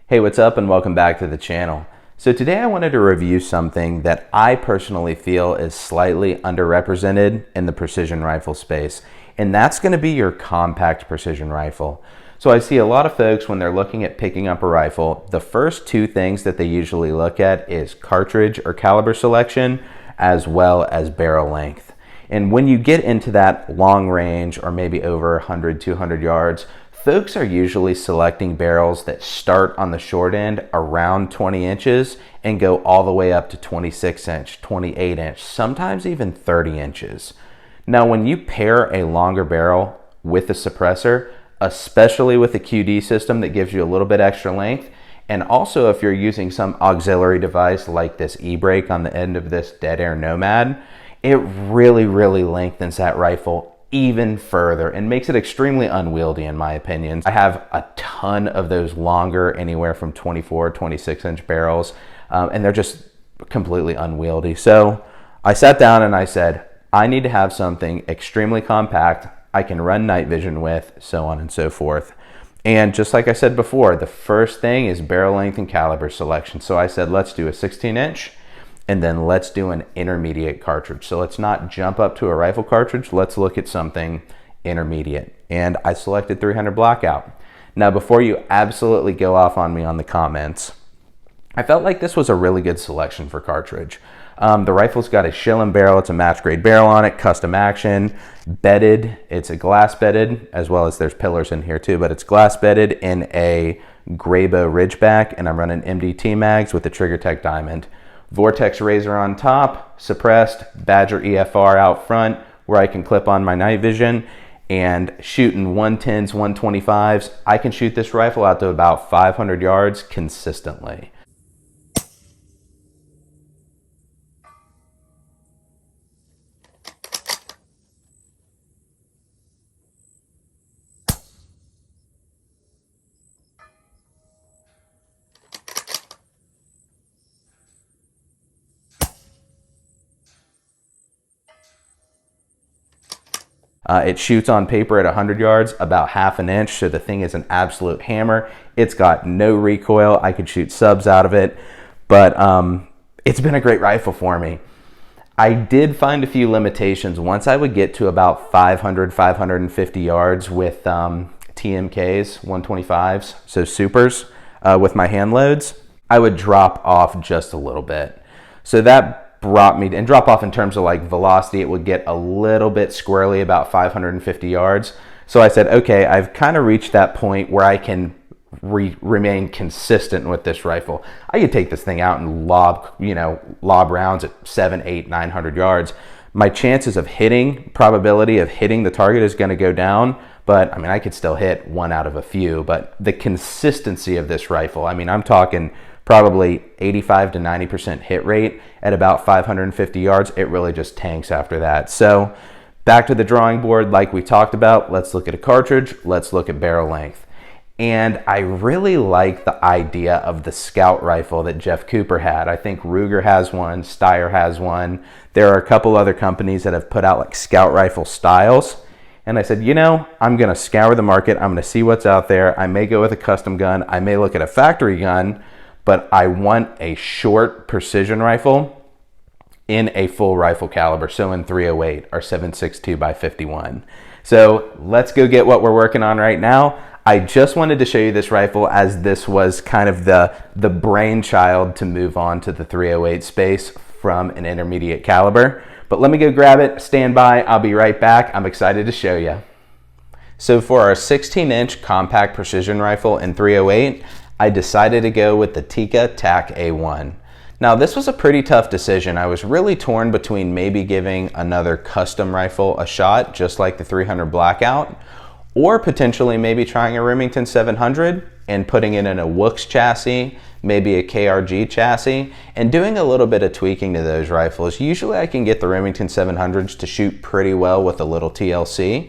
Hey, what's up and welcome back to the channel. So today I wanted to review something that I personally feel is slightly underrepresented in the precision rifle space, and that's going to be your compact precision rifle. So I see a lot of folks when they're looking at picking up a rifle, the first two things that they usually look at is cartridge or caliber selection as well as barrel length. And when you get into that long range or maybe over 100, 200 yards, folks are usually selecting barrels that start on the short end around 20 inches and go all the way up to 26 inch, 28 inch, sometimes even 30 inches. Now, when you pair a longer barrel with a suppressor, especially with a QD system that gives you a little bit extra length, and also if you're using some auxiliary device like this e-brake on the end of this Dead Air Nomad, it really lengthens that rifle even further and makes it extremely unwieldy in my opinion. I have a ton of those longer, anywhere from 24, 26 inch barrels, and they're just completely unwieldy. So I sat down and I said, I need to have something extremely compact I can run night vision with, so on and so forth. And just like I said before, the first thing is barrel length and caliber selection. So I said, let's do a 16 inch. And then let's do an intermediate cartridge. So let's not jump up to a rifle cartridge. Let's look at something intermediate. And I selected 300 Blackout. Now, before you absolutely go off on me on the comments, I felt like this was a really good selection for cartridge. The rifle's got a Schillen barrel. It's a match grade barrel on it, custom action, bedded. It's a glass bedded, as well as there's pillars in here too, but it's glass bedded in a Grayboe Ridgeback, and I'm running MDT mags with the Tikka Tac diamond. Vortex razor on top, suppressed, Badger EFR out front where I can clip on my night vision, and shooting 110s, 125s. I can shoot this rifle out to about 500 yards consistently. It shoots on paper at 100 yards, about half an inch, so the thing is an absolute hammer. It's got no recoil. I could shoot subs out of it, but it's been a great rifle for me. I did find a few limitations. Once I would get to about 500, 550 yards with TMKs, 125s, so supers, with my hand loads, I would drop off just a little bit. So that brought me, and drop off in terms of like velocity, it would get a little bit squirrely about 550 yards. So I said, okay, I've kind of reached that point where I can remain consistent with this rifle. I could take this thing out and lob rounds at 700, 800, 900 yards. My chances of probability of hitting the target is going to go down, but I mean, I could still hit one out of a few. But the consistency of this rifle, I mean, I'm talking probably 85 to 90% hit rate at about 550 yards. It really just tanks after that. So back to the drawing board, like we talked about, let's look at a cartridge, let's look at barrel length. And I really like the idea of the Scout rifle that Jeff Cooper had. I think Ruger has one, Steyr has one. There are a couple other companies that have put out like Scout rifle styles. And I said, you know, I'm gonna scour the market. I'm gonna see what's out there. I may go with a custom gun. I may look at a factory gun, but I want a short precision rifle in a full rifle caliber, so in 308 or 7.62 by 51. So let's go get what we're working on right now. I just wanted to show you this rifle as this was kind of the brainchild to move on to the 308 space from an intermediate caliber. But let me go grab it, stand by, I'll be right back. I'm excited to show you. So for our 16-inch compact precision rifle in 308, I decided to go with the Tikka Tac A1. Now this was a pretty tough decision. I was really torn between maybe giving another custom rifle a shot, just like the 300 Blackout, or potentially maybe trying a Remington 700 and putting it in a Wooks chassis, maybe a KRG chassis, and doing a little bit of tweaking to those rifles. Usually I can get the Remington 700s to shoot pretty well with a little TLC.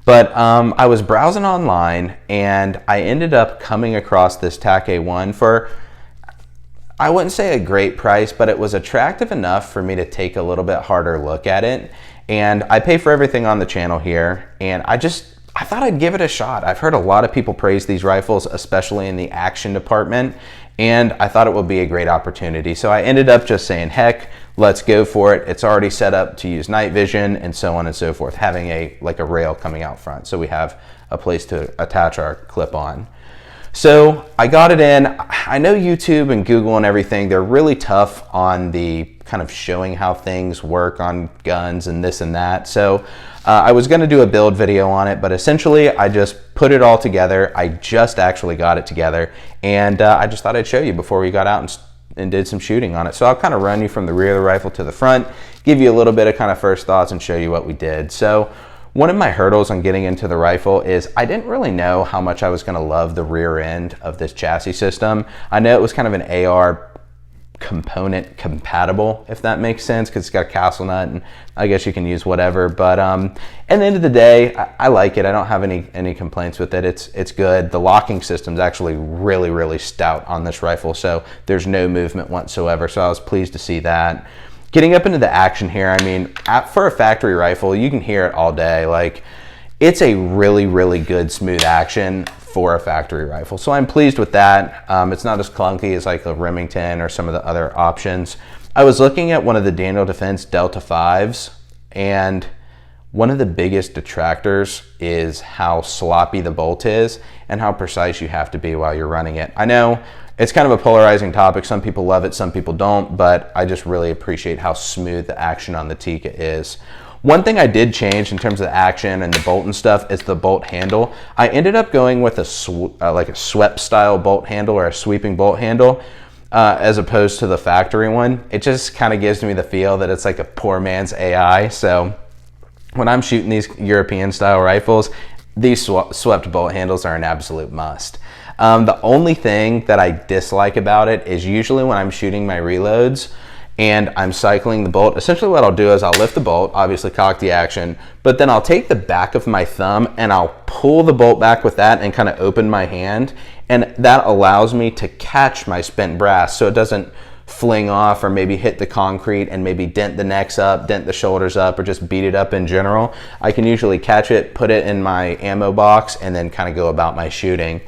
But I was browsing online and I ended up coming across this Tac A1 for, I wouldn't say a great price, but it was attractive enough for me to take a little bit harder look at it. And I pay for everything on the channel here, and I just I thought I'd give it a shot. I've heard a lot of people praise these rifles, especially in the action department, and I thought it would be a great opportunity. So I ended up just saying, heck, let's go for it. It's already set up to use night vision and so on and so forth, having a rail coming out front. So we have a place to attach our clip on. So I got it in. I know YouTube and Google and everything, they're really tough on the kind of showing how things work on guns and this and that. So I was going to do a build video on it, but essentially I just put it all together. I just actually got it together, and I just thought I'd show you before we got out and did some shooting on it. So I'll kind of run you from the rear of the rifle to the front, give you a little bit of kind of first thoughts and show you what we did. So one of my hurdles on getting into the rifle is I didn't really know how much I was going to love the rear end of this chassis system. I know it was kind of an AR component compatible, if that makes sense, because it's got a castle nut and I guess you can use whatever. But at the end of the day, I like it. I don't have any complaints with it. It's good. The locking system is actually really stout on this rifle, so there's no movement whatsoever. So I was pleased to see that. Getting up into the action here, I mean, for a factory rifle, you can hear it all day. Like, it's a really good smooth action for a factory rifle. So I'm pleased with that. It's not as clunky as like a Remington or some of the other options. I was looking at one of the Daniel Defense Delta 5s, and one of the biggest detractors is how sloppy the bolt is and how precise you have to be while you're running it. I know it's kind of a polarizing topic. Some people love it, some people don't, but I just really appreciate how smooth the action on the Tikka is. One thing I did change in terms of the action and the bolt and stuff is the bolt handle. I ended up going with like a swept style bolt handle or a sweeping bolt handle as opposed to the factory one. It just kind of gives me the feel that it's like a poor man's AI. So when I'm shooting these European style rifles, these swept bolt handles are an absolute must. The only thing that I dislike about it is usually when I'm shooting my reloads and I'm cycling the bolt, essentially what I'll do is I'll lift the bolt, obviously cock the action, but then I'll take the back of my thumb and I'll pull the bolt back with that and kind of open my hand, and that allows me to catch my spent brass so it doesn't fling off or maybe hit the concrete and maybe dent the necks up, dent the shoulders up, or just beat it up in general. I can usually catch it, put it in my ammo box, and then kind of go about my shooting.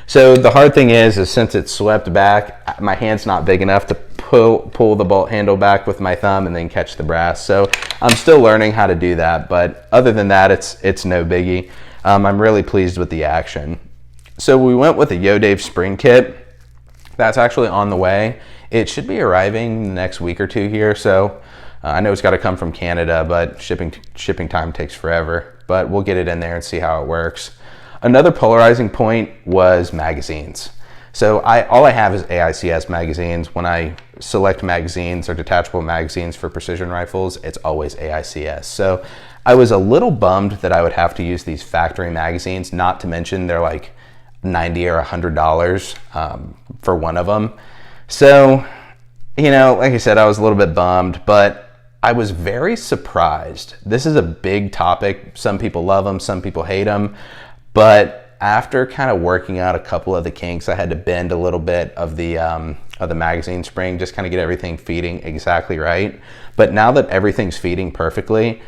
So the hard thing is since it's swept back, my hand's not big enough to pull the bolt handle back with my thumb and then catch the brass. So I'm still learning how to do that, but other than that, it's no biggie. I'm really pleased with the action. So we went with a Yo Dave spring kit. That's actually on the way. It should be arriving the next week or two here. So I know it's got to come from Canada, but shipping time takes forever. But we'll get it in there and see how it works. Another polarizing point was magazines. So all I have is AICS magazines. When I select magazines or detachable magazines for precision rifles, it's always AICS. So I was a little bummed that I would have to use these factory magazines, not to mention they're like $90 or $100 for one of them. So, you know, like I said, I was a little bit bummed, but I was very surprised. This is a big topic. Some people love them, some people hate them. But after kind of working out a couple of the kinks, I had to bend a little bit of the magazine spring, just kind of get everything feeding exactly right. But now that everything's feeding perfectly,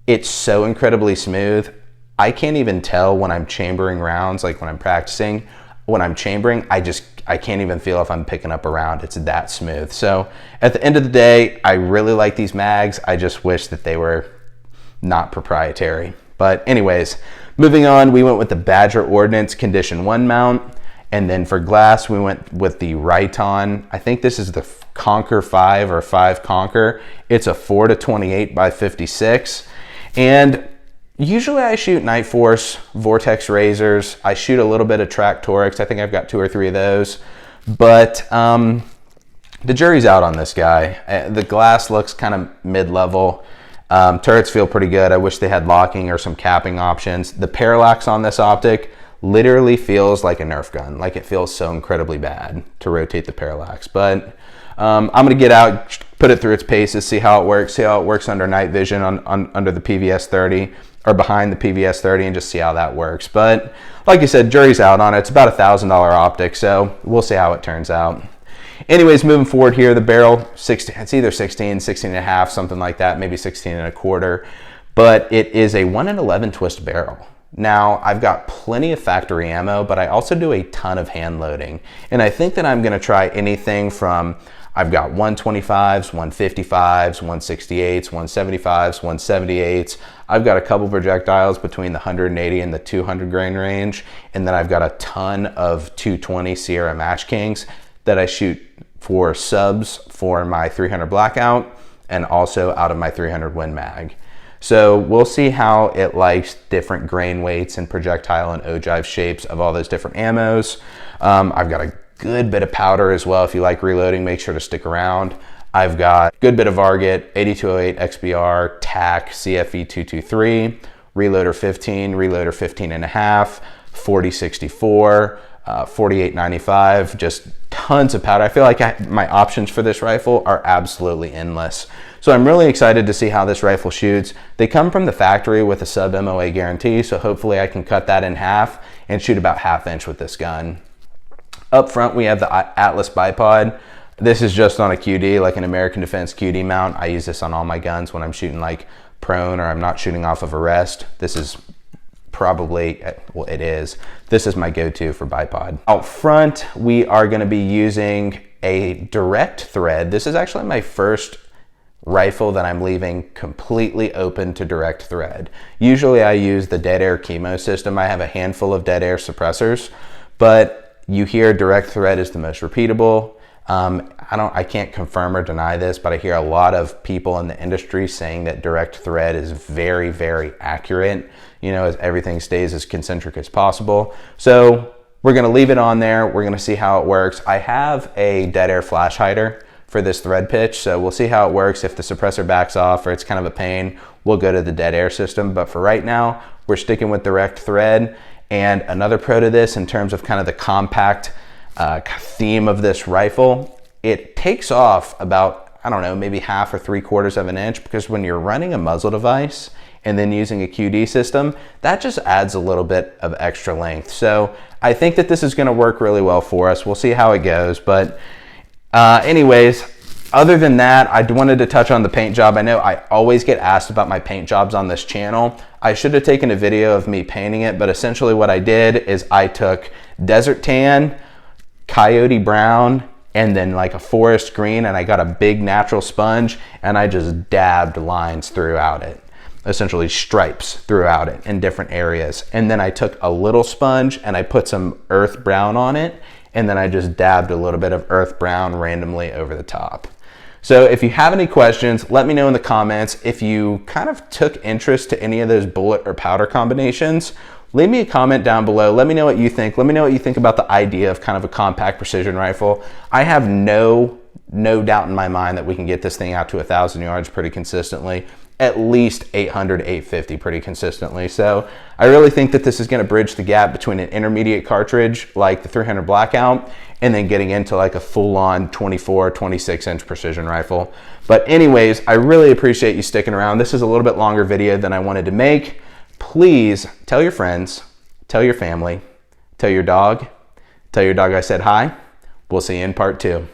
it's so incredibly smooth. I can't even tell when I'm chambering rounds, like when I'm practicing. When I'm chambering, I can't even feel if I'm picking up a round. It's that smooth. So at the end of the day, I really like these mags. I just wish that they were not proprietary. But anyways, moving on, we went with the Badger Ordnance Condition 1 mount. And then for glass, we went with the Riton. I think this is the Conquer 5 or 5 Conquer. It's a 4-28 by 56. And usually I shoot Night Force, Vortex Razors. I shoot a little bit of Tractorix. I think I've got 2 or 3 of those. But the jury's out on this guy. The glass looks kind of mid-level. Turrets feel pretty good. I wish they had locking or some capping options. The parallax on this optic literally feels like a Nerf gun. Like, it feels so incredibly bad to rotate the parallax. But I'm going to get out, put it through its paces, see how it works under night vision under the PVS 30 or behind the PVS 30, and just see how that works. But like I said, jury's out on it. It's about $1,000 optic, so we'll see how it turns out. Anyways, moving forward here, the barrel, it's either 16 and a half, something like that, maybe 16 and a quarter, but it is a 1 in 11 twist barrel. Now, I've got plenty of factory ammo, but I also do a ton of hand loading. And I think that I'm gonna try anything from, I've got 125s, 155s, 168s, 175s, 178s. I've got a couple projectiles between the 180 and the 200 grain range. And then I've got a ton of 220 Sierra Match Kings that I shoot for subs for my 300 Blackout and also out of my 300 Win Mag. So we'll see how it likes different grain weights and projectile and ogive shapes of all those different ammos. I've got a good bit of powder as well. If you like reloading, make sure to stick around. I've got a good bit of Varget, 8208 XBR, TAC, CFE 223, Reloader 15, Reloader 15 and a half, 4064, 4895, just tons of powder. I feel like my options for this rifle are absolutely endless. So I'm really excited to see how this rifle shoots. They come from the factory with a sub MOA guarantee, so hopefully I can cut that in half and shoot about 1/2 inch with this gun. Up front, we have the Atlas bipod. This is just on a QD, like an American Defense QD mount. I use this on all my guns when I'm shooting like prone or I'm not shooting off of a rest. This is probably, well, it is. This is my go-to for bipod. Out front, we are gonna be using a direct thread. This is actually my first rifle that I'm leaving completely open to direct thread. Usually I use the dead air chemo system. I have a handful of dead air suppressors, but you hear direct thread is the most repeatable. I can't confirm or deny this, but I hear a lot of people in the industry saying that direct thread is very, very accurate, you know, as everything stays as concentric as possible. So we're gonna leave it on there. We're gonna see how it works. I have a dead air flash hider for this thread pitch, so we'll see how it works. If the suppressor backs off or it's kind of a pain, we'll go to the dead air system. But for right now, we're sticking with direct thread. And another pro to this in terms of kind of the compact theme of this rifle, it takes off about, I don't know, maybe 1/2 or 3/4 of an inch, because when you're running a muzzle device and then using a QD system, that just adds a little bit of extra length. So I think that this is gonna work really well for us. We'll see how it goes. But anyways, other than that, I wanted to touch on the paint job. I know I always get asked about my paint jobs on this channel. I should have taken a video of me painting it, but essentially what I did is I took Desert Tan, Coyote Brown, and then like a forest green, and I got a big natural sponge and I just dabbed lines throughout it, essentially stripes throughout it in different areas. And then I took a little sponge and I put some earth brown on it, and then I just dabbed a little bit of earth brown randomly over the top. So if you have any questions, let me know in the comments. If you kind of took interest to any of those bullet or powder combinations, leave me a comment down below. Let me know what you think. Let me know what you think about the idea of kind of a compact precision rifle. I have no doubt in my mind that we can get this thing out to 1,000 yards pretty consistently, at least 800, 850 pretty consistently. So I really think that this is gonna bridge the gap between an intermediate cartridge like the 300 Blackout and then getting into like a full-on 24, 26-inch precision rifle. But anyways, I really appreciate you sticking around. This is a little bit longer video than I wanted to make. Please tell your friends, tell your family, tell your dog I said hi. We'll see you in part 2.